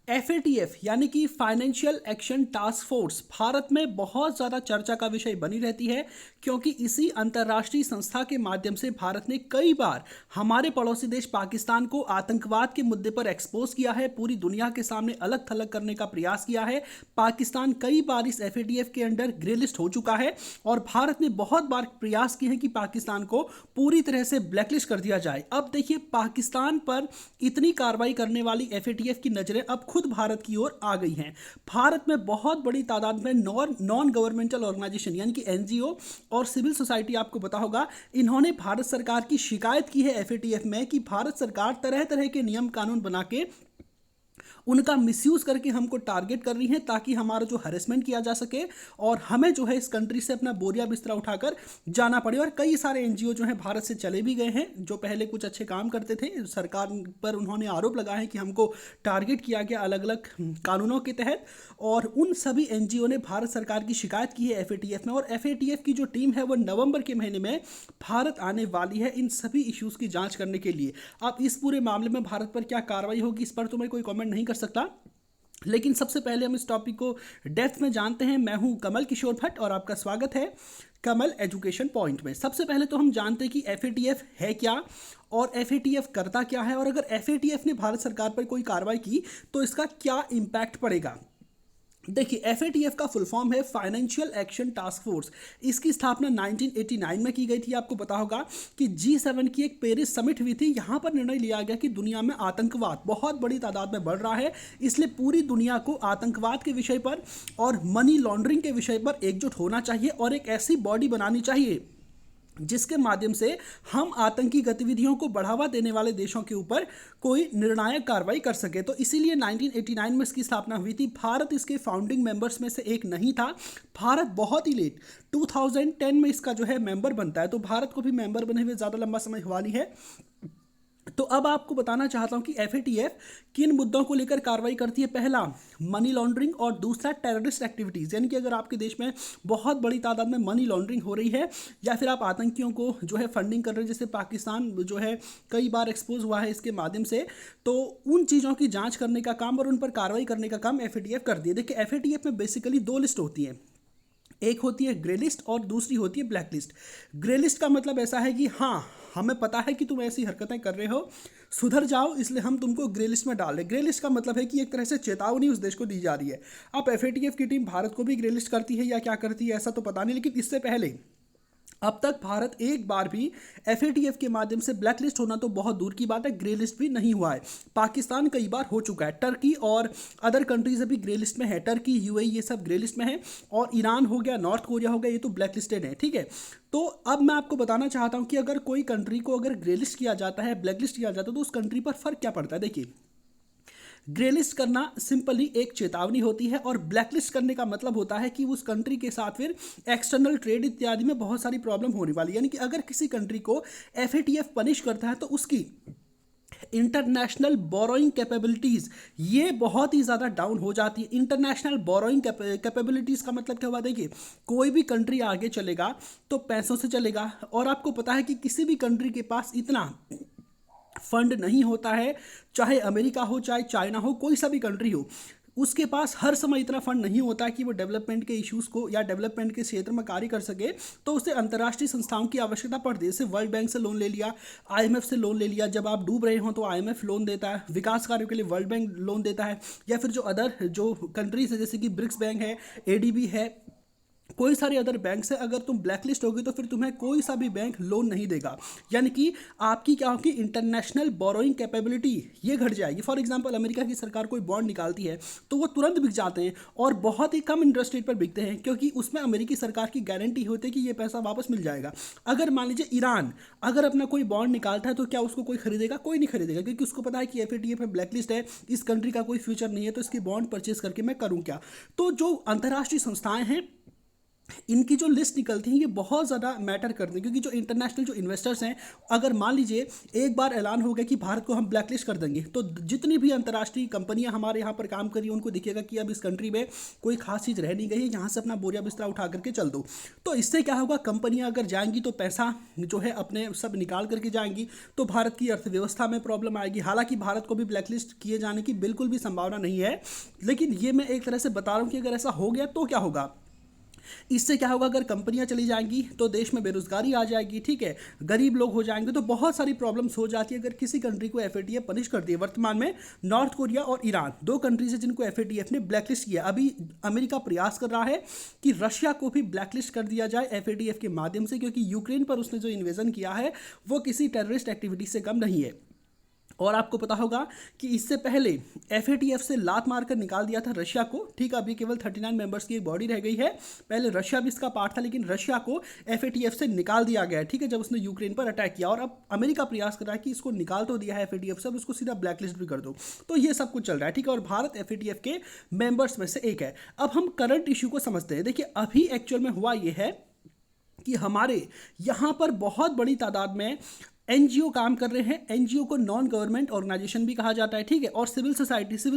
FATF यानी कि financial action task force Bharat में बहुत ज़्यादा चर्चा का विषय बनी रहती है, क्योंकि इसी अंतर्राष्ट्रीय संस्था के माध्यम से भारत ने कई बार हमारे पड़ोसी देश पाकिस्तान को आतंकवाद के मुद्दे पर एक्सपोज किया है, पूरी दुनिया के सामने अलग थलग करने का प्रयास किया है। पाकिस्तान कई बार इस एफएटीएफ के अंडर ग्रे लिस्ट हो चुका है और भारत ने बहुत बार प्रयास किए हैं कि पाकिस्तान को पूरी तरह से ब्लैकलिस्ट कर दिया जाए। अब देखिए, पाकिस्तान पर इतनी कार्रवाई करने वाली एफएटीएफ की नज़रें अब खुद भारत की ओर आ गई हैं। भारत में बहुत बड़ी तादाद में नॉन गवर्नमेंटल ऑर्गेनाइजेशन यानी कि एनजीओ और सिविल सोसाइटी, आपको पता होगा, इन्होंने भारत सरकार की शिकायत की है एफएटीएफ में कि भारत सरकार तरह तरह के नियम कानून बना के उनका मिसयूज करके हमको टारगेट कर रही हैं, ताकि हमारा जो हरेसमेंट किया जा सके और हमें जो है इस कंट्री से अपना बोरिया बिस्तरा उठाकर जाना पड़े। और कई सारे एनजीओ जो है भारत से चले भी गए हैं, जो पहले कुछ अच्छे काम करते थे। सरकार पर उन्होंने आरोप लगाया है कि हमको टारगेट किया गया अलग अलग कानूनों के तहत, और उन सभी एनजीओ ने भारत सरकार की शिकायत की है एफएटीएफ में। और एफएटीएफ की जो टीम है वो नवंबर के महीने में भारत आने वाली है इन सभी इश्यूज़ की जांच करने के लिए। अब इस पूरे मामले में भारत पर क्या कार्रवाई होगी, इस पर तो मैं कोई कमेंट नहीं कर सकता, लेकिन सबसे पहले हम इस टॉपिक को डेप्थ में जानते हैं। मैं हूं कमल किशोर भट्ट और आपका स्वागत है कमल एजुकेशन पॉइंट में। सबसे पहले तो हम जानते हैं कि एफएटीएफ है क्या और एफएटीएफ करता क्या है, और अगर एफएटीएफ ने भारत सरकार पर कोई कार्रवाई की तो इसका क्या इम्पैक्ट पड़ेगा। देखिए, एफएटीएफ का फुल फॉर्म है फाइनेंशियल एक्शन टास्क फोर्स। इसकी स्थापना 1989 में की गई थी। आपको पता होगा कि G7 की एक पेरिस समिट हुई थी। यहाँ पर निर्णय लिया गया कि दुनिया में आतंकवाद बहुत बड़ी तादाद में बढ़ रहा है, इसलिए पूरी दुनिया को आतंकवाद के विषय पर और मनी लॉन्ड्रिंग के विषय पर एकजुट होना चाहिए और एक ऐसी बॉडी बनानी चाहिए जिसके माध्यम से हम आतंकी गतिविधियों को बढ़ावा देने वाले देशों के ऊपर कोई निर्णायक कार्रवाई कर सके। तो इसीलिए 1989 में इसकी स्थापना हुई थी। भारत इसके फाउंडिंग मेंबर्स में से एक नहीं था। भारत बहुत ही लेट 2010 में इसका जो है मेंबर बनता है, तो भारत को भी मेंबर बने हुए ज़्यादा लंबा समय हुआ नहीं है। तो अब आपको बताना चाहता हूं कि एफएटीएफ किन मुद्दों को लेकर कार्रवाई करती है। पहला, मनी लॉन्ड्रिंग, और दूसरा टेररिस्ट एक्टिविटीज़, यानी कि अगर आपके देश में बहुत बड़ी तादाद में मनी लॉन्ड्रिंग हो रही है या फिर आप आतंकियों को जो है फंडिंग कर रहे हैं, जैसे पाकिस्तान जो है कई बार एक्सपोज हुआ है इसके माध्यम से, तो उन चीज़ों की जाँच करने का काम और उन पर कार्रवाई करने का काम एफएटीएफ करती है। देखिए, एफएटीएफ में बेसिकली दो लिस्ट होती है, एक होती है ग्रे लिस्ट और दूसरी होती है ब्लैक लिस्ट। ग्रे लिस्ट का मतलब ऐसा है कि हाँ, हमें पता है कि तुम ऐसी हरकतें कर रहे हो, सुधर जाओ, इसलिए हम तुमको ग्रे लिस्ट में डाल रहे। ग्रे लिस्ट का मतलब है कि एक तरह से चेतावनी उस देश को दी जा रही है। अब एफएटीएफ की टीम भारत को भी ग्रे लिस्ट करती है या क्या करती है ऐसा तो पता नहीं, लेकिन इससे पहले अब तक भारत एक बार भी एफएटीएफ के माध्यम से ब्लैक लिस्ट होना तो बहुत दूर की बात है, ग्रे लिस्ट भी नहीं हुआ है। पाकिस्तान कई बार हो चुका है, टर्की और अदर कंट्रीज अभी ग्रे लिस्ट में है, टर्की, यूएई ये सब ग्रे लिस्ट में है, और ईरान हो गया, नॉर्थ कोरिया हो गया, ये तो ब्लैक लिस्टेड है। ठीक है, तो अब मैं आपको बताना चाहता हूं कि अगर कोई कंट्री को अगर ग्रे लिस्ट किया जाता है, ब्लैक लिस्ट किया जाता है, तो उस कंट्री पर फर्क क्या पड़ता है। देखिए, ग्रे लिस्ट करना सिंपली एक चेतावनी होती है, और ब्लैक लिस्ट करने का मतलब होता है कि उस कंट्री के साथ फिर एक्सटर्नल ट्रेड इत्यादि में बहुत सारी प्रॉब्लम होने वाली। यानी कि अगर किसी कंट्री को एफएटीएफ पनिश करता है तो उसकी इंटरनेशनल बोरोइंग कैपेबिलिटीज़ ये बहुत ही ज़्यादा डाउन हो जाती है। इंटरनेशनल बोरोइंग कैपेबिलिटीज़ का मतलब क्या हुआ। देखिए, कोई भी कंट्री आगे चलेगा तो पैसों से चलेगा, और आपको पता है कि किसी भी कंट्री के पास इतना फंड नहीं होता है, चाहे अमेरिका हो, चाहे चाइना हो, कोई सा भी कंट्री हो, उसके पास हर समय इतना फंड नहीं होता है कि वो डेवलपमेंट के इश्यूज़ को या डेवलपमेंट के क्षेत्र में कार्य कर सके। तो उसे अंतर्राष्ट्रीय संस्थाओं की आवश्यकता पड़ती है। जैसे वर्ल्ड बैंक से लोन ले लिया, आईएमएफ से लोन ले लिया, जब आप डूब रहे हो तो आईएमएफ लोन देता है, विकास कार्यों के लिए वर्ल्ड बैंक लोन देता है, या फिर जो अदर जो कंट्रीज है जैसे कि ब्रिक्स बैंक है, एडीबी है, कोई सारे अदर बैंक से अगर तुम ब्लैकलिस्ट होगी तो फिर तुम्हें कोई सा भी बैंक लोन नहीं देगा। यानी कि आपकी क्या होगी, इंटरनेशनल बोरोइंग कैपेबिलिटी ये घट जाएगी। फॉर एग्जांपल, अमेरिका की सरकार कोई बॉन्ड निकालती है तो वो तुरंत बिक जाते हैं और बहुत ही कम इंटरेस्ट रेट पर बिकते हैं, क्योंकि उसमें अमेरिकी सरकार की गारंटी होती है कि ये पैसा वापस मिल जाएगा। अगर मान लीजिए ईरान अगर अपना कोई बॉन्ड निकालता है तो क्या उसको कोई खरीदेगा, कोई नहीं खरीदेगा, क्योंकि उसको पता है कि एफएटीएफ में ब्लैकलिस्ट है, इस कंट्री का कोई फ्यूचर नहीं है, तो इसकी बॉन्ड परचेज करके मैं करूँ क्या। तो जो अंतर्राष्ट्रीय संस्थाएं हैं इनकी जो लिस्ट निकलती है ये बहुत ज़्यादा मैटर करती है, क्योंकि जो इंटरनेशनल जो इन्वेस्टर्स हैं, अगर मान लीजिए एक बार ऐलान हो गया कि भारत को हम ब्लैकलिस्ट कर देंगे, तो जितनी भी अंतर्राष्ट्रीय कंपनियां हमारे यहाँ पर काम कर रही हैं उनको दिखेगा कि अब इस कंट्री में कोई खास चीज़ रह नहीं गई है, यहाँ से अपना बोरिया बिस्तरा उठा करके चल दो। तो इससे क्या होगा, कंपनियां अगर जाएंगी तो पैसा जो है अपने सब निकाल करके जाएंगी, तो भारत की अर्थव्यवस्था में प्रॉब्लम आएगी। हालांकि भारत को भी ब्लैकलिस्ट किए जाने की बिल्कुल भी संभावना नहीं है, लेकिन ये मैं एक तरह से बता रहा हूँ कि अगर ऐसा हो गया तो क्या होगा। इससे क्या होगा, अगर कंपनियां चली जाएंगी तो देश में बेरोजगारी आ जाएगी, ठीक है, गरीब लोग हो जाएंगे, तो बहुत सारी प्रॉब्लम्स हो जाती है अगर किसी कंट्री को एफएटीएफ पनिश कर दिए। वर्तमान में नॉर्थ कोरिया और ईरान दो कंट्रीज है जिनको एफएटीएफ ने ब्लैकलिस्ट किया। अभी अमेरिका प्रयास कर रहा है कि रशिया को भी ब्लैकलिस्ट कर दिया जाए एफएटीएफ के माध्यम से, क्योंकि यूक्रेन पर उसने जो इन्वेजन किया है वो किसी टेररिस्ट एक्टिविटी से कम नहीं है। और आपको पता होगा कि इससे पहले एफएटीएफ से लात मारकर निकाल दिया था रशिया को, ठीक है, अभी केवल 39 मेंबर्स की एक बॉडी रह गई है। पहले रशिया भी इसका पार्ट था, लेकिन रशिया को एफएटीएफ से निकाल दिया गया है, ठीक है, जब उसने यूक्रेन पर अटैक किया। और अब अमेरिका प्रयास कर रहा है कि इसको निकाल तो दिया है एफएटीएफ से, अब उसको सीधा ब्लैकलिस्ट भी कर दो। तो ये सब कुछ चल रहा है, ठीक है, और भारत एफएटीएफ के मेंबर्स में से एक है। अब हम करंट इशू को समझते हैं। देखिए अभी एक्चुअल में हुआ ये है कि हमारे यहाँ पर बहुत बड़ी तादाद में एनजीओ काम कर रहे हैं। एनजीओ को नॉन गवर्नमेंट ऑर्गेनाइजेशन भी कहा जाता है, ठीक है, और सिविल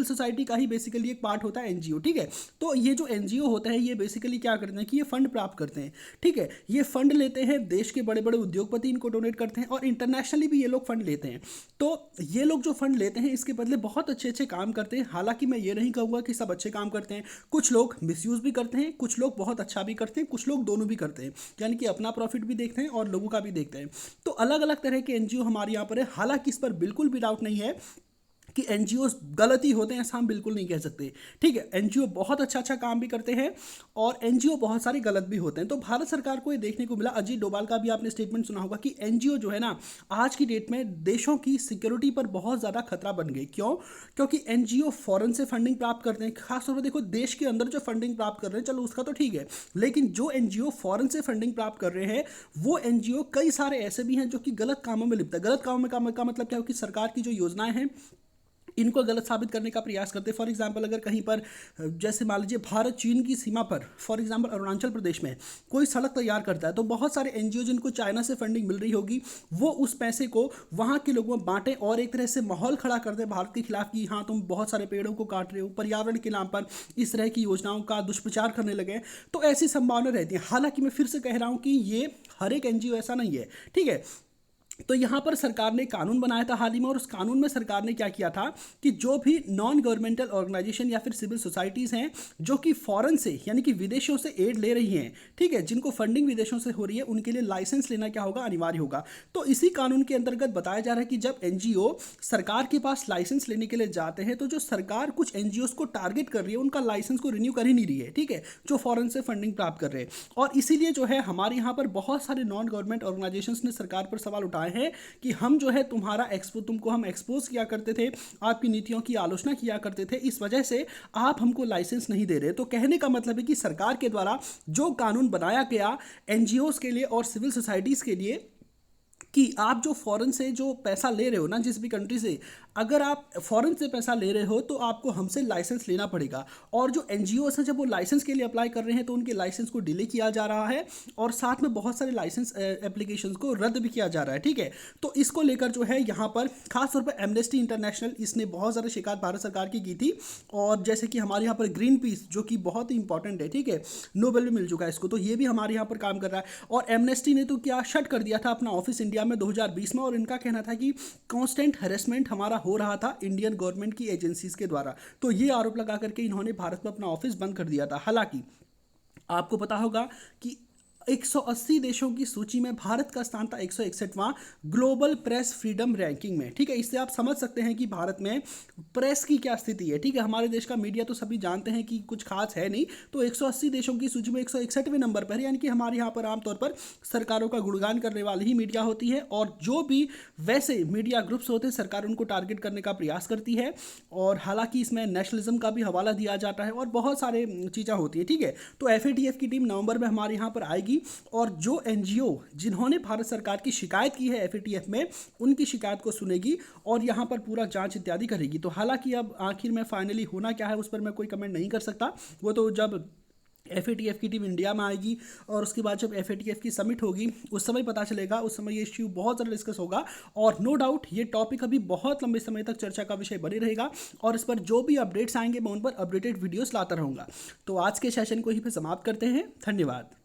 सोसाइटी का ही बेसिकली एक पार्ट होता है एनजीओ, ठीक है। तो ये जो एनजीओ होते हैं ये बेसिकली क्या करते हैं कि ये फंड प्राप्त करते हैं, ठीक है, ये फंड लेते हैं, देश के बड़े बड़े उद्योगपति इनको डोनेट करते हैं, और इंटरनेशनली भी ये लोग फंड लेते हैं। तो ये लोग जो फंड लेते हैं इसके बदले बहुत अच्छे अच्छे काम करते हैं। हालांकि मैं ये नहीं कहूँगा कि सब अच्छे काम करते हैं, कुछ लोग मिसयूज भी करते हैं, कुछ लोग बहुत अच्छा भी करते हैं, कुछ लोग दोनों भी करते हैं, यानी कि अपना प्रॉफिट भी देखते हैं और लोगों का भी देखते हैं। तो अलग अलग तरह के एनजीओ हमारे यहाँ पर है। हालांकि इस पर बिल्कुल भी डाउट नहीं है कि एनजीओ गलत ही होते हैं, ऐसा हम बिल्कुल नहीं कह सकते, ठीक है। एनजीओ बहुत अच्छा अच्छा काम भी करते हैं और एनजीओ बहुत सारे गलत भी होते हैं। तो भारत सरकार को ये देखने को मिला, अजीत डोभाल का भी आपने स्टेटमेंट सुना होगा कि एनजीओ जो है ना आज की डेट में देशों की सिक्योरिटी पर बहुत ज़्यादा खतरा बन गई। क्यों? क्योंकि एनजीओ फॉरेन से फंडिंग प्राप्त करते हैं। खासतौर पर देखो देश के अंदर जो फंडिंग प्राप्त कर रहे हैं चलो उसका तो ठीक है, लेकिन जो एनजीओ फॉरेन से फंडिंग प्राप्त कर रहे हैं वो एनजीओ कई सारे ऐसे भी हैं जो कि गलत कामों में लिप्त है। गलत कामों में का मतलब क्या हो कि सरकार की जो योजनाएं हैं इनको गलत साबित करने का प्रयास करते हैं। फॉर एग्जांपल अगर कहीं पर जैसे मान लीजिए भारत चीन की सीमा पर फॉर एग्जांपल अरुणाचल प्रदेश में कोई सड़क तैयार करता है, तो बहुत सारे एनजीओ जिनको चाइना से फंडिंग मिल रही होगी वो उस पैसे को वहाँ के लोगों में बांटें और एक तरह से माहौल खड़ा कर दें भारत के खिलाफ कि हाँ तुम बहुत सारे पेड़ों को काट रहे हो, पर्यावरण के नाम पर इस तरह की योजनाओं का दुष्प्रचार करने लगे। तो ऐसी संभावना रहती है। हालांकि मैं फिर से कह रहा हूँ कि ये हर एक एनजीओ ऐसा नहीं है, ठीक है। तो यहाँ पर सरकार ने कानून बनाया था हाल ही में, और उस कानून में सरकार ने क्या किया था कि जो भी नॉन गवर्नमेंटल ऑर्गेनाइजेशन या फिर सिविल सोसाइटीज़ हैं जो कि फॉरेन से यानी कि विदेशों से एड ले रही हैं, ठीक है, जिनको फंडिंग विदेशों से हो रही है, उनके लिए लाइसेंस लेना क्या होगा, अनिवार्य होगा। तो इसी कानून के अंतर्गत बताया जा रहा है कि जब एनजीओ सरकार के पास लाइसेंस लेने के लिए जाते हैं तो जो सरकार कुछ एनजीओ को टारगेट कर रही है उनका लाइसेंस को रिन्यू कर ही नहीं रही है, ठीक है, जो फॉरेन से फंडिंग प्राप्त कर रहे हैं। और इसीलिए जो है हमारे यहाँ पर बहुत सारे नॉन गवर्नमेंट ऑर्गेनाइजेशंस ने सरकार पर सवाल उठाए हैं कि हम जो है तुमको हम एक्सपोज किया करते थे, आपकी नीतियों की आलोचना किया करते थे, इस वजह से आप हमको लाइसेंस नहीं दे रहे। तो कहने का मतलब है कि सरकार के द्वारा जो कानून बनाया गया एनजीओज के लिए और सिविल सोसाइटीज़ के लिए कि आप जो फॉरेन से जो पैसा ले रहे हो ना जिस भी कंट्री से, अगर आप फॉरेन से पैसा ले रहे हो तो आपको हमसे लाइसेंस लेना पड़ेगा। और जो एनजीओ हैं जब वो लाइसेंस के लिए अप्लाई कर रहे हैं तो उनके लाइसेंस को डिले किया जा रहा है और साथ में बहुत सारे लाइसेंस एप्लीकेशंस को रद्द भी किया जा रहा है, ठीक है। तो इसको लेकर जो है यहाँ पर खासतौर पर एमनेस्टी इंटरनेशनल इसने बहुत ज़्यादा शिकायत भारत सरकार की थी। और जैसे कि हमारे यहाँ पर ग्रीन पीस जो कि बहुत ही इंपॉर्टेंट है, ठीक है, नोबेल भी मिल चुका है इसको, तो ये भी हमारे यहाँ पर काम कर रहा है। और एमनेस्टी ने तो क्या शट कर दिया था अपना ऑफिस इंडिया में 2020 में, और इनका कहना था कि कांस्टेंट हैरेसमेंट हमारा हो रहा था इंडियन गवर्नमेंट की एजेंसीज के द्वारा। तो ये आरोप लगा करके इन्होंने भारत में अपना ऑफिस बंद कर दिया था। हालांकि आपको पता होगा कि 180 देशों की सूची में भारत का स्थान था 161वां ग्लोबल प्रेस फ्रीडम रैंकिंग में, ठीक है। इससे आप समझ सकते हैं कि भारत में प्रेस की क्या स्थिति है, ठीक है। हमारे देश का मीडिया तो सभी जानते हैं कि कुछ खास है नहीं, तो 180 देशों की सूची में 161वें नंबर पर है, यानी कि हमारे यहाँ पर आमतौर पर सरकारों का गुणगान करने वाली ही मीडिया होती है, और जो भी वैसे मीडिया ग्रुप्स होते हैं सरकार उनको टारगेट करने का प्रयास करती है। और हालांकि इसमें नेशनलिज्म का भी हवाला दिया जाता है और बहुत सारे चीज़ें होती है, ठीक है। तो एफएटीएफ की टीम नवंबर में हमारे यहाँ पर आएगी और जो एनजीओ जिन्होंने भारत सरकार की शिकायत की है एफएटीएफ में उनकी शिकायत को सुनेगी और यहाँ पर पूरा जांच इत्यादि करेगी। तो हालांकि अब आखिर में फाइनली होना क्या है उस पर मैं कोई कमेंट नहीं कर सकता, वो तो जब FATF की टीम इंडिया में आएगी और उसके बाद जब FATF की समिट होगी उस समय पता चलेगा, उस समय ये इश्यू बहुत ज़्यादा डिस्कस होगा और नो डाउट ये टॉपिक अभी बहुत लंबे समय तक चर्चा का विषय बनी रहेगा और इस पर जो भी अपडेट्स आएंगे मैं उन पर अपडेटेड वीडियोस लाता रहूँगा। तो आज के सेशन को यहीं पे समाप्त करते हैं। धन्यवाद।